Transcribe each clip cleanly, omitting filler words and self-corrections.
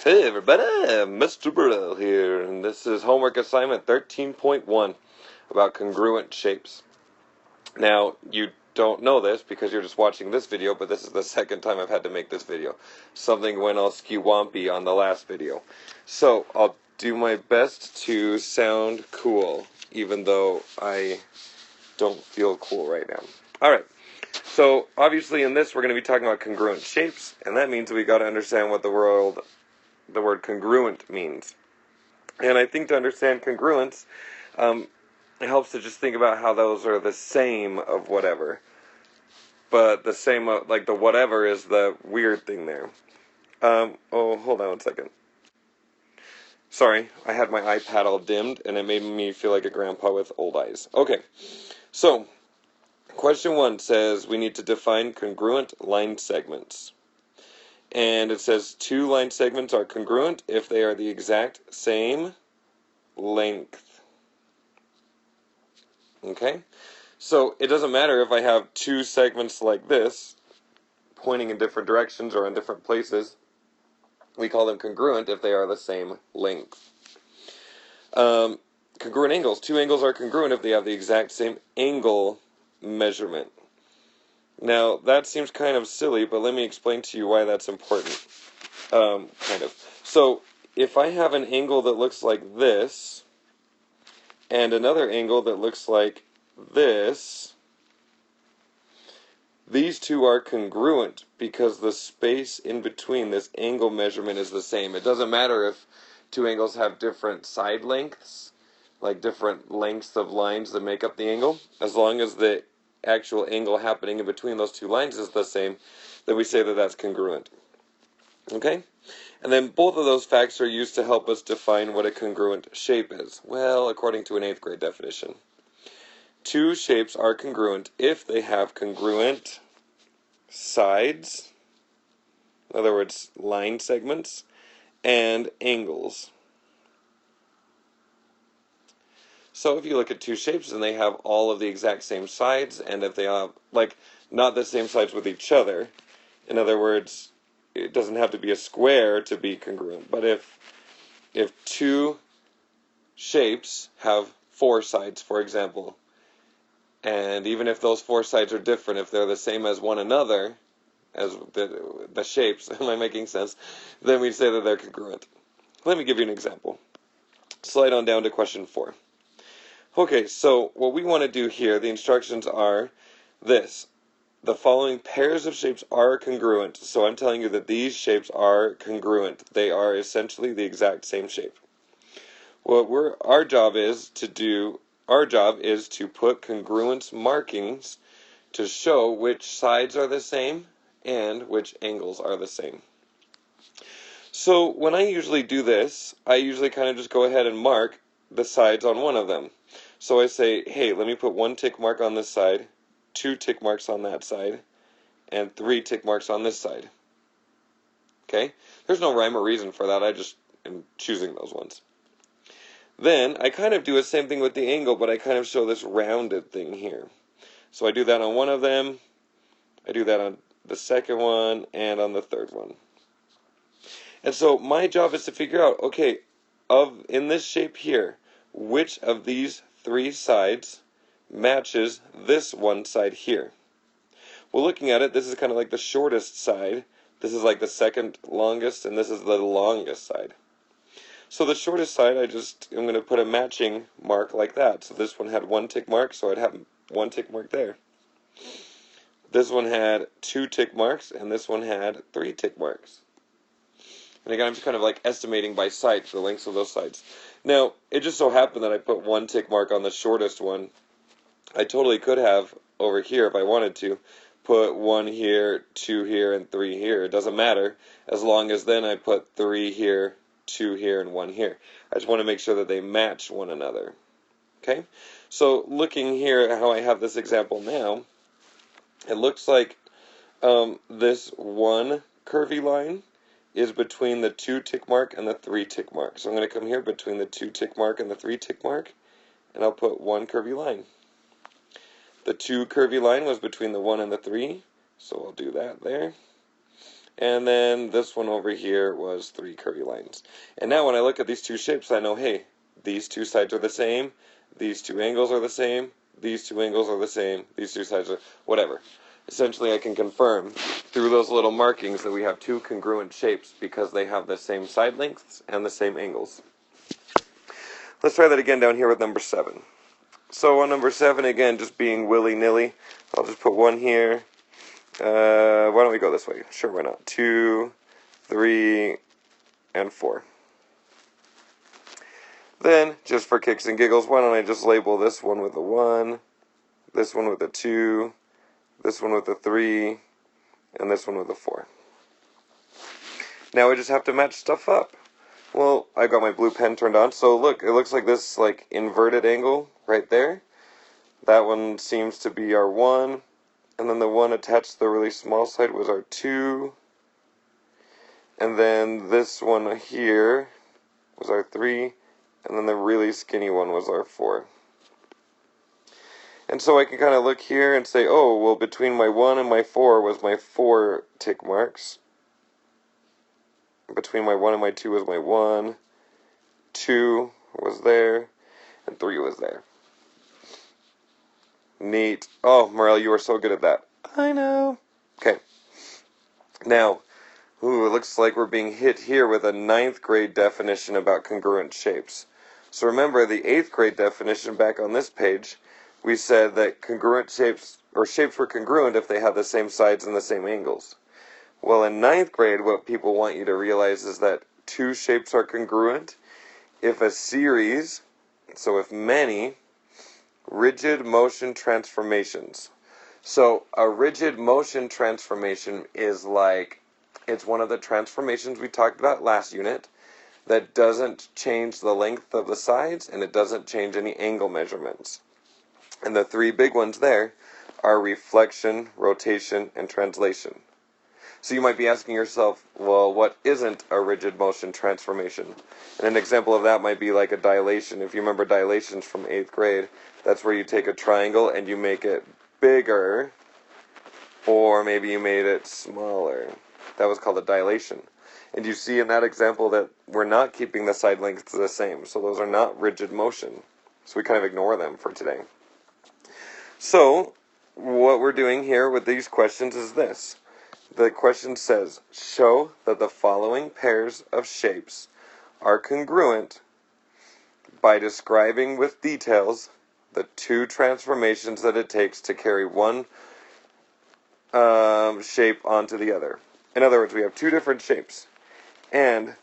Hey everybody, Mr. Burrell here, and this is homework assignment 13.1 about congruent shapes. Now, you don't know this because you're just watching this video, but this is the second time I've had to make this video. Something went all skew-wompy on the last video. So, I'll do my best to sound cool, even though I don't feel cool right now. Alright, so obviously in this we're going to be talking about congruent shapes, and that means we got to understand what the word congruent means. And I think to understand congruence, it helps to just think about how those are the same of whatever. But the same, like the whatever is the weird thing there. Oh, hold on one second. Sorry, I had my iPad all dimmed, and it made me feel like a grandpa with old eyes. Okay, so, question 1 says we need to define congruent line segments. And it says two line segments are congruent if they are the exact same length. Okay? So it doesn't matter if I have two segments like this, pointing in different directions or in different places. We call them congruent if they are the same length. Congruent angles. Two angles are congruent if they have the exact same angle measurement. Now, that seems kind of silly, but let me explain to you why that's important. Kind of. So, if I have an angle that looks like this, and another angle that looks like this, these two are congruent because the space in between this angle measurement is the same. It doesn't matter if two angles have different side lengths, like different lengths of lines that make up the angle, as long as the actual angle happening in between those two lines is the same, then we say that that's congruent. Okay? And then both of those facts are used to help us define what a congruent shape is. Well, according to an 8th grade definition. Two shapes are congruent if they have congruent sides, in other words, line segments, and angles. So if you look at two shapes and they have all of the exact same sides, and if they have, like, not the same sides with each other, in other words, it doesn't have to be a square to be congruent, but if two shapes have four sides, for example, and even if those four sides are different, if they're the same as one another, as the shapes, am I making sense, then we say that they're congruent. Let me give you an example. Slide on down to question 4. Okay, so what we want to do here, the instructions are this. The following pairs of shapes are congruent. So I'm telling you that these shapes are congruent. They are essentially the exact same shape. What our job is to put congruence markings to show which sides are the same and which angles are the same. So when I usually do this, I usually kind of just go ahead and mark the sides on one of them. So I say, hey, let me put 1 tick mark on this side, 2 tick marks on that side, and 3 tick marks on this side. Okay? There's no rhyme or reason for that. I just am choosing those ones. Then I kind of do the same thing with the angle, but I kind of show this rounded thing here. So I do that on one of them, I do that on the second one, and on the third one. And so my job is to figure out, okay, in this shape here, which of these 3 sides matches this one side here. Well, looking at it, this is kind of like the shortest side. This is like the second longest, and this is the longest side. So the shortest side, I'm going to put a matching mark like that. So this one had 1 tick mark, so I'd have 1 tick mark there. This one had 2 tick marks, and this one had 3 tick marks. And again, I'm just kind of like estimating by sight the lengths of those sides. Now, it just so happened that I put 1 tick mark on the shortest one. I totally could have, over here, if I wanted to, put 1 here, 2 here, and 3 here. It doesn't matter, as long as then I put 3 here, 2 here, and 1 here. I just want to make sure that they match one another. Okay? So, looking here at how I have this example now, it looks like this one curvy line is between the 2 tick mark and the 3 tick mark. So I'm going to come here between the 2 tick mark and the 3 tick mark, and I'll put 1 curvy line. The 2 curvy line was between the 1 and the 3, so I'll do that there. and then this one over here was 3 curvy lines. And now when I look at these two shapes, I know, hey, these two sides are the same, these two angles are the same, these two angles are the same, these two sides are, whatever. Essentially, I can confirm through those little markings that we have two congruent shapes because they have the same side lengths and the same angles. Let's try that again down here with number 7. So on number 7, again, just being willy-nilly, I'll just put 1 here. Why don't we go this way? Sure, why not? 2, 3, and 4. Then, just for kicks and giggles, why don't I just label this one with a 1, this one with a 2, this one with a 3, and this one with a 4. Now we just have to match stuff up. Well, I got my blue pen turned on, so look, it looks like this like inverted angle right there. That one seems to be our 1, and then the one attached to the really small side was our 2, and then this one here was our 3, and then the really skinny one was our 4. And so I can kind of look here and say, oh, well, between my 1 and my 4 was my 4 tick marks. Between my 1 and my 2 was my 1, 2 was there, and 3 was there. Neat. Oh, Morel, you are so good at that. I know. Okay. Now, it looks like we're being hit here with a 9th grade definition about congruent shapes. So remember, the 8th grade definition back on this page, we said that congruent shapes, or shapes were congruent if they had the same sides and the same angles. Well, in 9th grade, what people want you to realize is that two shapes are congruent if a series, so if many, rigid motion transformations. So a rigid motion transformation is like, it's one of the transformations we talked about last unit that doesn't change the length of the sides and it doesn't change any angle measurements. And the 3 big ones there are reflection, rotation, and translation. So you might be asking yourself, well, what isn't a rigid motion transformation? And an example of that might be like a dilation. If you remember dilations from 8th grade, that's where you take a triangle and you make it bigger, or maybe you made it smaller. That was called a dilation. And you see in that example that we're not keeping the side lengths the same, so those are not rigid motion. So we kind of ignore them for today. So what we're doing here with these questions is this. The question says, show that the following pairs of shapes are congruent by describing with details the 2 transformations that it takes to carry one shape onto the other. In other words, we have 2 different shapes. And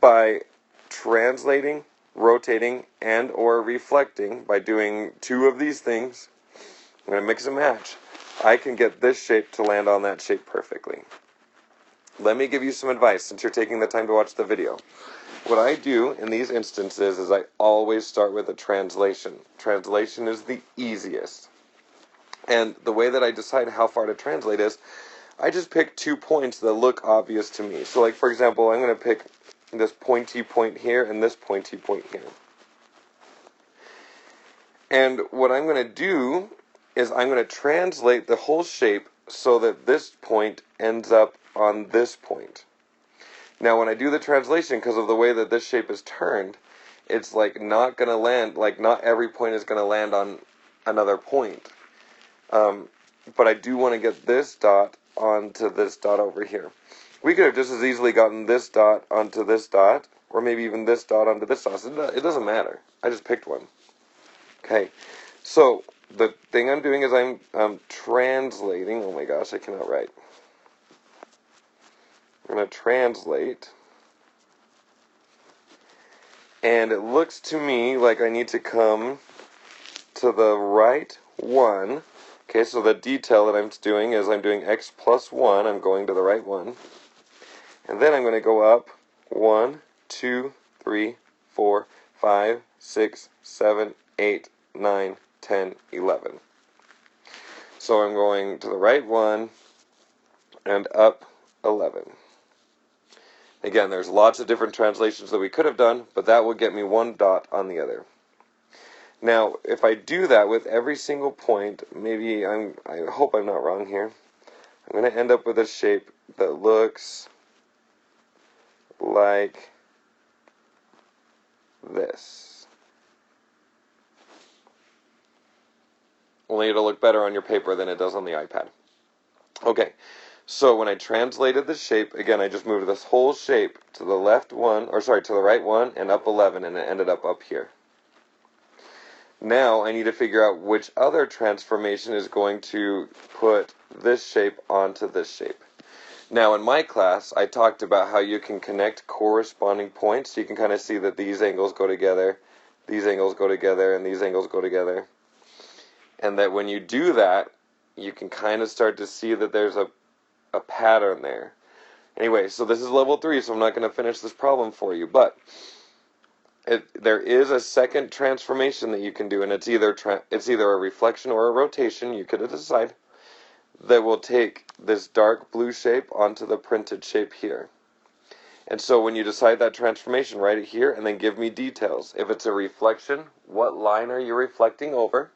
by translating, rotating, and or reflecting, by doing 2 of these things, I'm going to mix and match, I can get this shape to land on that shape perfectly. Let me give you some advice since you're taking the time to watch the video. What I do in these instances is I always start with a translation. Translation is the easiest. And the way that I decide how far to translate is, I just pick 2 points that look obvious to me. So like for example, I'm going to pick this pointy point here and this pointy point here. And what I'm going to do is I'm going to translate the whole shape so that this point ends up on this point. Now when I do the translation, because of the way that this shape is turned, it's like not going to land, like not every point is going to land on another point. But I do want to get this dot onto this dot over here. We could have just as easily gotten this dot onto this dot, or maybe even this dot onto this dot. It doesn't matter. I just picked one. Okay, so the thing I'm doing is I'm translating. Oh my gosh, I cannot write. I'm going to translate. And it looks to me like I need to come to the right one. Okay, so the detail that I'm doing is I'm doing x plus 1. I'm going to the right one. And then I'm going to go up 1, 2, 3, 4, 5, 6, 7, 8, 9, 10, 11. So I'm going to the right one and up 11. Again, there's lots of different translations that we could have done, but that will get me 1 dot on the other. Now, if I do that with every single point, maybe I hope I'm not wrong here. I'm going to end up with a shape that looks like this. Only it'll look better on your paper than it does on the iPad. Okay, so when I translated the shape, again, I just moved this whole shape to the left one, or sorry, to the right one, and up 11, and it ended up here. Now I need to figure out which other transformation is going to put this shape onto this shape. Now in my class, I talked about how you can connect corresponding points, so you can kind of see that these angles go together, these angles go together, and these angles go together. And that when you do that, you can kind of start to see that there's a pattern there. Anyway, so this is level 3, so I'm not going to finish this problem for you, but there is a second transformation that you can do, and it's either a reflection or a rotation, you could decide, that will take this dark blue shape onto the printed shape here. And so when you decide that transformation, write it here and then give me details. If it's a reflection, what line are you reflecting over?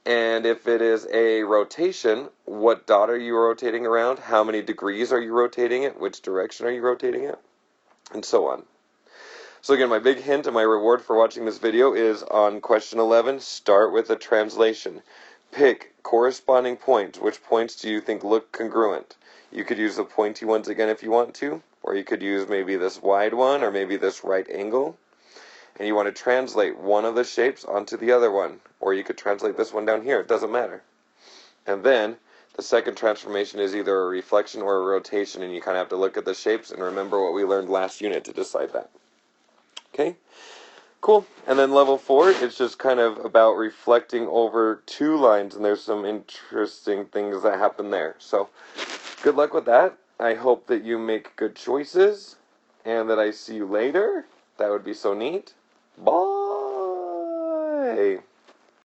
And if it is a rotation, what dot are you rotating around? How many degrees are you rotating it? Which direction are you rotating it? And so on. So again, my big hint and my reward for watching this video is on question 11, start with a translation. Pick corresponding points. Which points do you think look congruent? You could use the pointy ones again if you want to, or you could use maybe this wide one, or maybe this right angle. And you want to translate one of the shapes onto the other one, or you could translate this one down here, it doesn't matter. And then the second transformation is either a reflection or a rotation, and you kind of have to look at the shapes and remember what we learned last unit to decide that. Okay, cool. And then level 4, it's just kind of about reflecting over 2 lines, and there's some interesting things that happen there. So good luck with that. I hope that you make good choices, and that I see you later. That would be so neat. Bye!